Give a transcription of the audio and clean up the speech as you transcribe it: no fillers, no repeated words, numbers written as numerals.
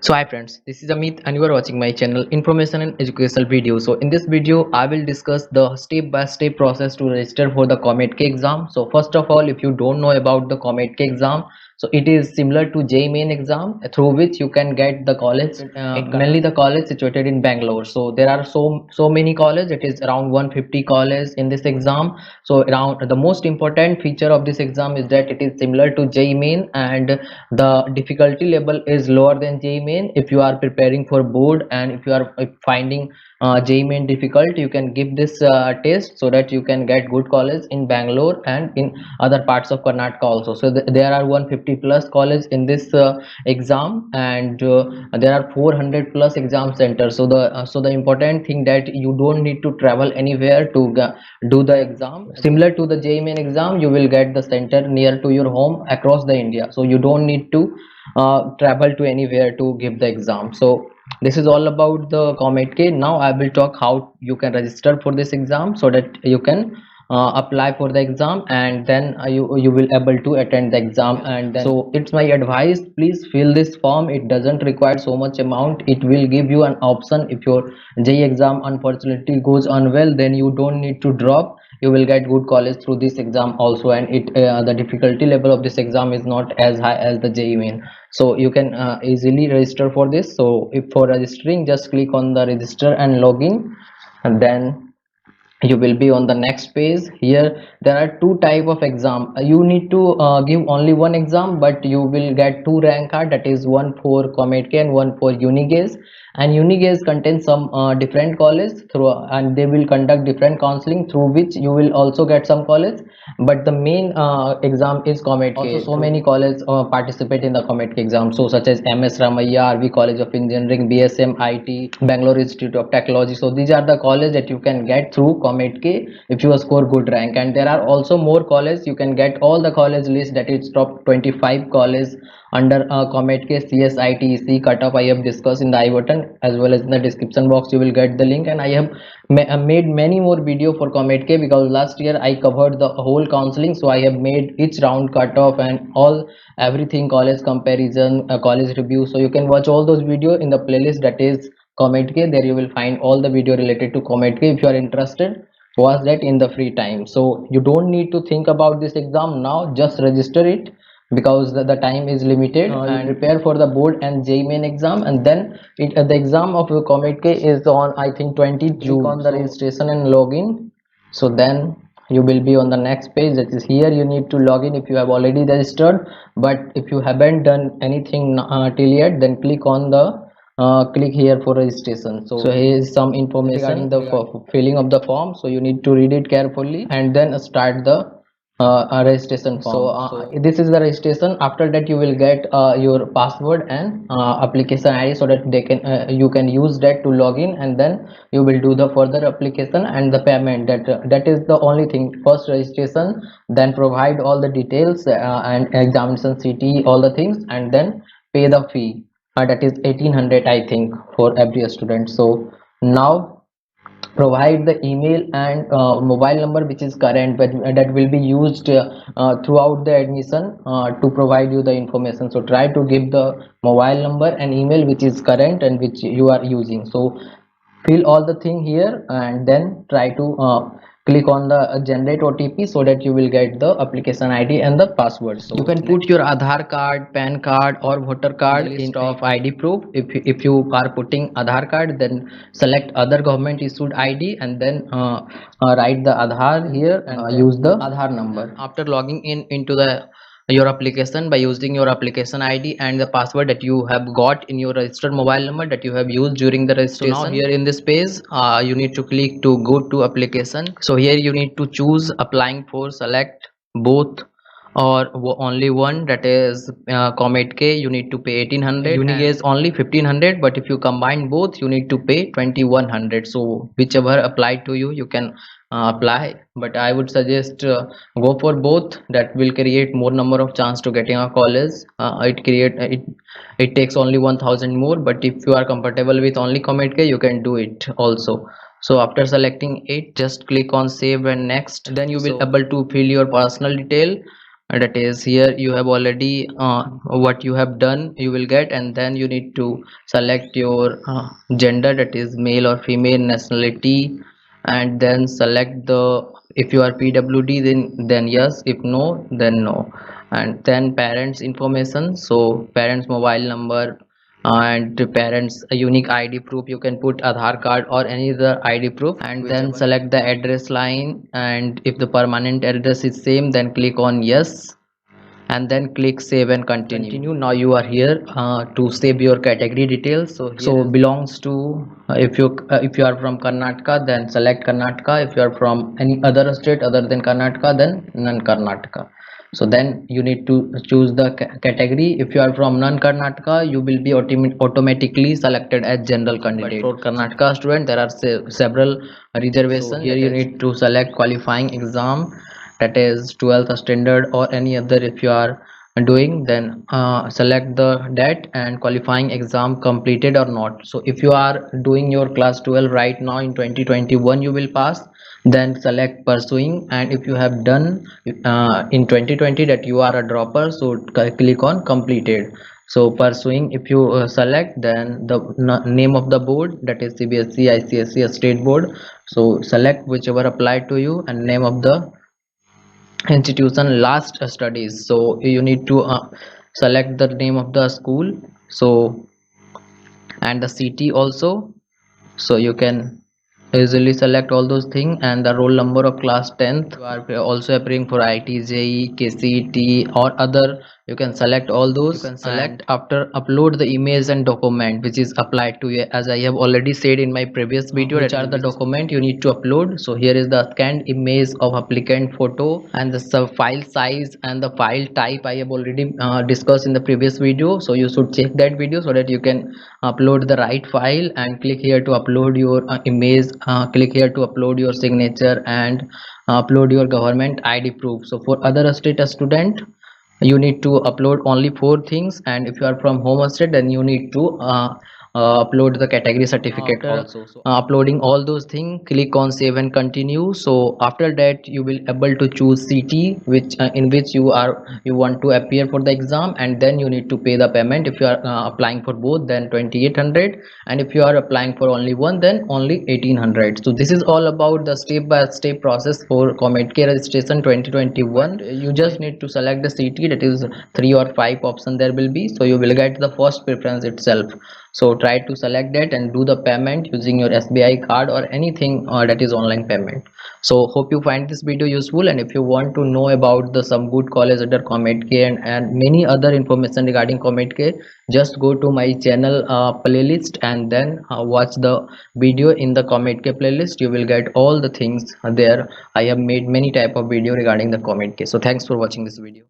So hi friends, this is Amit and you are watching my channel Information and Educational Video. So in this video I will discuss the step-by-step process to register for the Comedk exam. So first of all, if you don't know about the Comedk exam, so it is similar to Jee Mains exam through which you can get the college, mainly the college situated in Bangalore. So there are so many colleges. It is around 150 colleges in this exam. So around the most important feature of this exam is that it is similar to Jee Mains and the difficulty level is lower than Jee Mains. If you are preparing for board and if you are finding Jee Mains difficult, you can give this test so that you can get good college in Bangalore and in other parts of Karnataka also. So there are 150 plus college in this exam, and there are 400 plus exam centers. So the important thing that you don't need to travel anywhere to do the exam. Similar to the Jee Mains exam, you will get the center near to your home across the India, so you don't need to travel to anywhere to give the exam. So this is all about the Comedk. Now I will talk how you can register for this exam so that you can apply for the exam, and then you will able to attend the exam. And then, so it's my advice, please fill this form. It doesn't require so much amount. It will give you an option if your JEE exam unfortunately goes unwell, then you don't need to drop. You will get good college through this exam also, and the difficulty level of this exam is not as high as the JEE Main. So you can easily register for this. So if for registering, just click on the register and login, and then you will be on the next page. Here there are two type of exam. You need to give only one exam, but you will get two rank card, that is one for Comedk and one for Unigase. And Unigase contains some different college through, and they will conduct different counseling through which you will also get some college, but the main exam is Comedk. Also so many colleges participate in the Comedk exam, so such as MS Ramaiah, RV College of Engineering, BSM IT, Bangalore Institute of Technology. So these are the colleges that you can get through Comedk if you score good rank. And there are also more colleges. You can get all the college list, that is top 25 colleges under Comedk CSITEC cutoff. I have discussed in the I button as well as in the description box. You will get the link, and I have made many more video for Comedk because last year I covered the whole counseling. So I have made each round cutoff and all everything, college comparison, college review. So you can watch all those video in the playlist, that is Comedk. There you will find all the video related to Comedk. If you are interested, watch that in the free time. So you don't need to think about this exam now, just register it because the time is limited. And prepare for the board and Jee Main exam, and then the exam of the Comedk is on, I think, 20 June. On the registration and login, so then you will be on the next page, that is here you need to log in if you have already registered. But if you haven't done anything till yet, then click on the click here for registration. So here is some information regarding the filling of the form, so you need to read it carefully and then start the registration form. So this is the registration. After that you will get your password and application ID, so that they can you can use that to log in, and then you will do the further application and the payment. That is the only thing. First registration, then provide all the details and examination city, all the things, and then pay the fee. That is 1800, I think, for every student. So now provide the email and mobile number which is current, but that will be used throughout the admission to provide you the information. So try to give the mobile number and email which is current and which you are using. So fill all the thing here, and then try to click on the generate OTP, so that you will get the application ID and the password. So you can put your Aadhaar card, PAN card or voter card list of ID proof. If you are putting Aadhaar card, then select other government issued ID, and then write the Aadhaar here and use the Aadhaar number. After logging in into the your application by using your application ID and the password that you have got in your registered mobile number that you have used during the registration. So now here in this page you need to click to go to application. So here you need to choose applying for, select both or only one, that is Comedk. You need to pay 1800, Unigase only 1500, but if you combine both you need to pay 2100. So whichever applied to you, you can apply, but I would suggest go for both. That will create more number of chance to getting a college. It takes only 1000 more, but if you are comfortable with only Comedk, you can do it also. So after selecting it, just click on save and next. Then you will able to fill your personal detail, that is here you have already what you have done you will get, and then you need to select your gender, that is male or female, nationality, and then select the, if you are PWD then yes, if no then no. And then parents information, so parents mobile number, and the parents a unique ID proof, you can put Aadhaar card or any other ID proof, and then select the address line, and if the permanent address is same then click on yes, and then click save and continue. Now you are here to save your category details. So belongs to, if you are from Karnataka then select Karnataka, if you are from any other state other than Karnataka then non Karnataka. So then you need to choose the category. If you are from non Karnataka you will be automatically selected as general candidate. But for Karnataka student there are several reservations. So here you need to select qualifying exam, that is 12th standard or any other. If you are doing then select the date and qualifying exam completed or not. So if you are doing your class 12 right now in 2021 you will pass, then select pursuing, and if you have done in 2020 that you are a dropper, so click on completed. So pursuing, if you select, then the name of the board, that is CBSE, ICSE, state board, so select whichever applied to you, and name of the institution last studies, so you need to select the name of the school, so and the city also, so you can easily select all those things, and the roll number of class 10th. You are also appearing for IT, JE, KCET or other, you can select all those. You can select after upload the image and document which is applied to you, as I have already said in my previous video, which are the document you need to upload. So here is the scanned image of applicant photo, and the file size and the file type I have already discussed in the previous video, so you should check that video so that you can upload the right file, and click here to upload your image, click here to upload your signature, and upload your government ID proof. So for other state student you need to upload only four things, and if you are from home state then you need to upload the category certificate also. So uploading all those things, click on save and continue. So after that you will able to choose city which in which you want to appear for the exam, and then you need to pay the payment. If you are applying for both then 2800, and if you are applying for only one then only 1800. So this is all about the step by step process for Comedk registration 2021. But you just need to select the city, that is 3 or 5 option there will be, so you will get the first preference itself. So try to select that and do the payment using your SBI card or anything that is online payment. So hope you find this video useful, and if you want to know about the some good college under Comedk and many other information regarding Comedk, just go to my channel playlist, and then watch the video in the Comedk playlist. You will get all the things there. I have made many type of video regarding the Comedk. So thanks for watching this video.